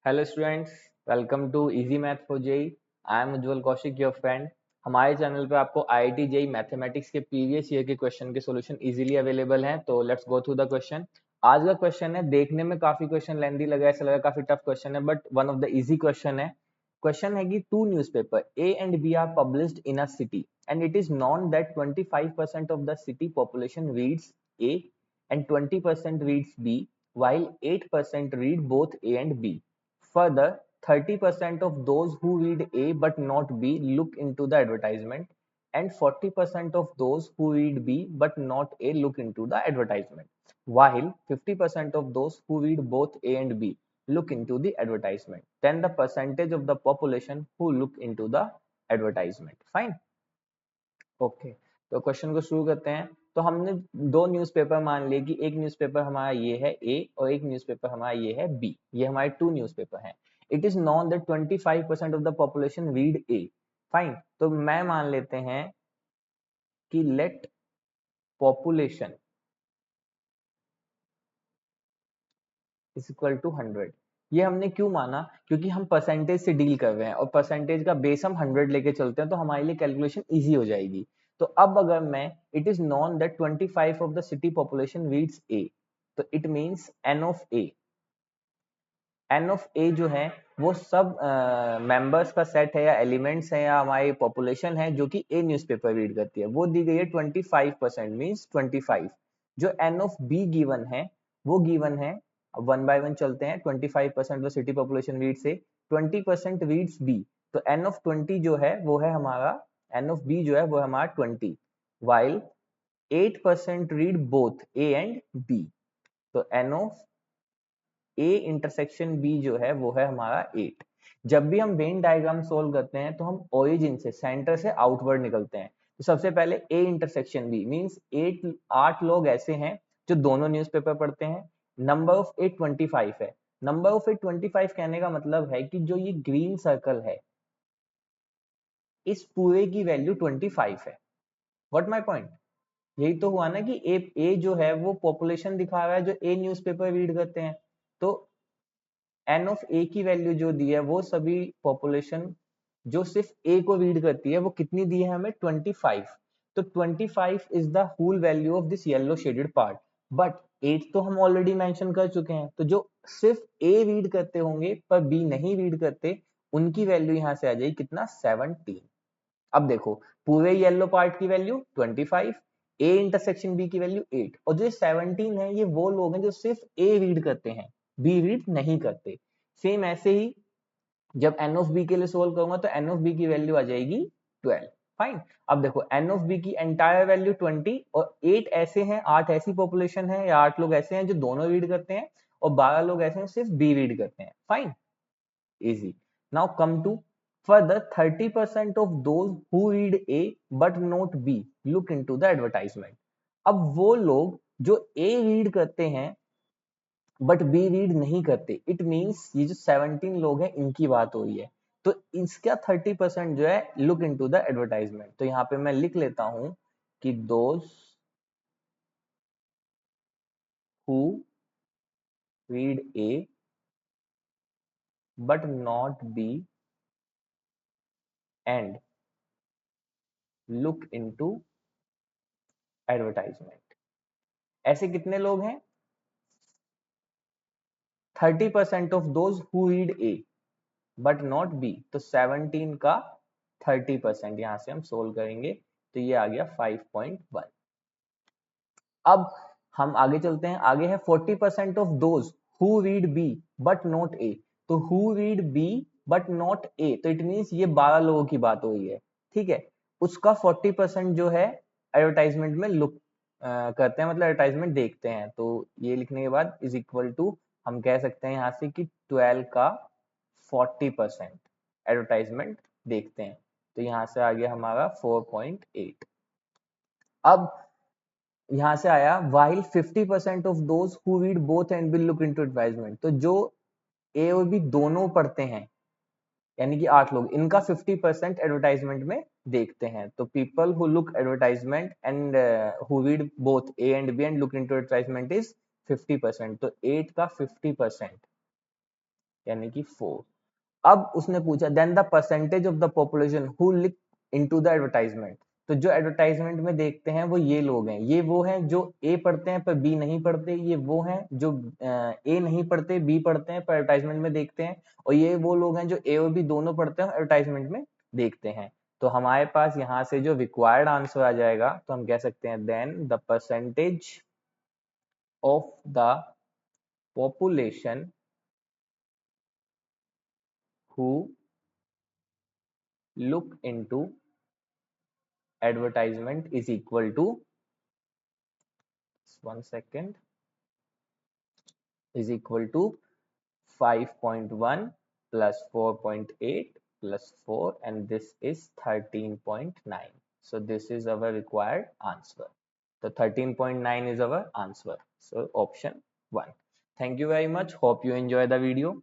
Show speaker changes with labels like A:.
A: Hello students, welcome to easy math for JEE. I am Ujjwal Kaushik, your friend. हमारे channel पे आपको IIT JEE mathematics के previous year के question के solution easily available हैं। तो let's go through the question. आज का क्वेश्चन है, देखने में काफी क्वेश्चन लेंदी लगा, ऐसा लगा काफी टफ क्वेश्चन है, but one of the easy question है। क्वेश्चन है कि two newspaper A and B are published in a city and it is known that 25% of the city population reads A and 20% reads B while 8% read both A and B. Further, 30% of those who read A but not B look into the advertisement, and 40% of those who read B but not A look into the advertisement, while 50% of those who read both A and B look into the advertisement. Then the percentage of the population who look into the advertisement. Fine. Okay, तो question को शुरू करते हैं। तो हमने दो newspaper मान लिए कि एक न्यूज़पेपर हमारा ये है ए और एक न्यूज़पेपर हमारा ये है बी। ये हमारे टू न्यूज़पेपर हैं। It is known that 25% of the population read A. Fine, तो मैं मान लेते हैं कि let population is equal to 100। ये हमने क्यों माना? क्योंकि हम परसेंटेज से डील कर रहे हैं और परसेंटेज का बेस हम 100 लेके चलते हैं, तो हमारे लिए कैलकुलेशन इजी हो जाएगी। तो अब अगर मैं it is known that 25 of the city population reads A, तो it means N of A. N of A जो है वो सब मेंबर्स का सेट है या एलिमेंट्स है या हमारी पॉपुलेशन है जो कि ए न्यूज़पेपर रीड करती है, वो दी गई है 25%, मींस 25। जो एन ऑफ बी गिवन है वो गिवन है, वन बाय वन चलते हैं। 25% सिटी पॉपुलेशन रीड से 20% रीड्स बी, तो एन ऑफ 20 जो है वो है हमारा, एन ऑफ बी जो है वो है हमारा 20, while 8% read both A and B. तो N of A intersection B जो है वो है हमारा 8। जब भी हम वेन डायग्राम सोल्व करते हैं तो हम ओरिजिन से, सेंटर से आउटवर्ड निकलते हैं। तो सबसे पहले ए इंटरसेक्शन बी मींस 8 लोग ऐसे हैं जो दोनों न्यूज़पेपर पढ़ते हैं। नंबर ऑफ 8 25 है। नंबर ऑफ 8 25 कहने का मतलब है कि जो ये ग्रीन सर्कल है इस पूरे की वैल्यू 25 है। What my point? यही तो हुआ ना कि ए जो है वो पॉपुलेशन दिखा रहा है जो ए न्यूज़पेपर रीड करते हैं। तो एन ऑफ ए की वैल्यू जो दी है वो सभी पॉपुलेशन जो सिर्फ ए को रीड करती है वो कितनी दी है हमें? 25। तो 25 is the whole value of this yellow shaded part. But 8 तो हम ऑलरेडी मेंशन कर चुके हैं, तो जो सिर्फ ए रीड करते होंगे पर बी नहीं रीड करते, उनकी वैल्यू यहां से आ जाएगी कितना? 17। अब देखो, पूरे येलो पार्ट की वैल्यू 25, ए इंटरसेक्शन बी की वैल्यू 8, और जो 17 है ये वो लोग हैं जो सिर्फ ए रीड करते हैं, बी रीड नहीं करते। सेम ऐसे ही जब एन ऑफ बी के लिए सोल्व करूंगा तो एन ऑफ बी की वैल्यू आ जाएगी 12। फाइन। अब देखो, एन ऑफ बी की एंटायर वैल्यू 20 और 8 ऐसे हैं, 8 ऐसी पॉपुलेशन है या 8 लोग ऐसे हैं जो दोनों रीड करते हैं और 12 लोग ऐसे हैं सिर्फ बी रीड करते हैं। Fine, easy. Now come to further 30% of those who read A but not B look into the advertisement. अब वो लोग जो A रीड करते हैं बट बी रीड नहीं करते, इट मींस ये जो 17 लोग हैं इनकी बात हो रही है। तो इसका 30% जो है लुक इनटू द एडवर्टाइजमेंट। तो यहाँ पे मैं लिख लेता हूं कि those who read A but not be and look into advertisement. ऐसे कितने लोग हैं? 30% of those who read A but not be, तो 17 का 30% यहां से हम सोल्व करेंगे, तो ये आ गया 5.1। अब हम आगे चलते हैं। आगे है 40% of those who read B but not A. तो who read B but not A, तो इट मींस ये 12 लोगों की बात हो रही है। ठीक है, उसका 40% जो है एडवर्टाइजमेंट में लुक करते हैं, मतलब एडवर्टाइजमेंट देखते हैं। तो ये लिखने के बाद इज इक्वल टू हम कह सकते हैं यहाँ से कि 12 का 40% एडवर्टाइजमेंट देखते हैं, तो यहाँ से आ गया हमारा 4.8। अब यहाँ से आया while 50% of those who read both and will look into advertisement. तो जो ए और बी दोनों पढ़ते हैं, यानी कि 8 लोग, इनका 50% एडवर्टाइजमेंट में देखते हैं। तो people who look advertisement and who read both A and B and look into advertisement is 50%। तो 8 का 50% यानी कि 4। अब उसने पूछा then the percentage of the population who look into the advertisement. तो जो एडवर्टाइजमेंट में देखते हैं वो ये लोग हैं, ये वो हैं जो ए पढ़ते हैं पर बी नहीं पढ़ते, ये वो हैं जो ए नहीं पढ़ते बी पढ़ते हैं पर एडवर्टाइजमेंट में देखते हैं, और ये वो लोग हैं जो ए और बी दोनों पढ़ते हैं और एडवर्टाइजमेंट में देखते हैं। तो हमारे पास यहाँ से जो रिक्वायर्ड आंसर आ जाएगा, तो हम कह सकते हैं then the percentage of the population who look into advertisement is equal to 1 second is equal to 5.1 plus 4.8 plus 4, and this is 13.9. So this is our required answer. So 13.9 is our answer. So option 1. Thank you very much. Hope you enjoy the video.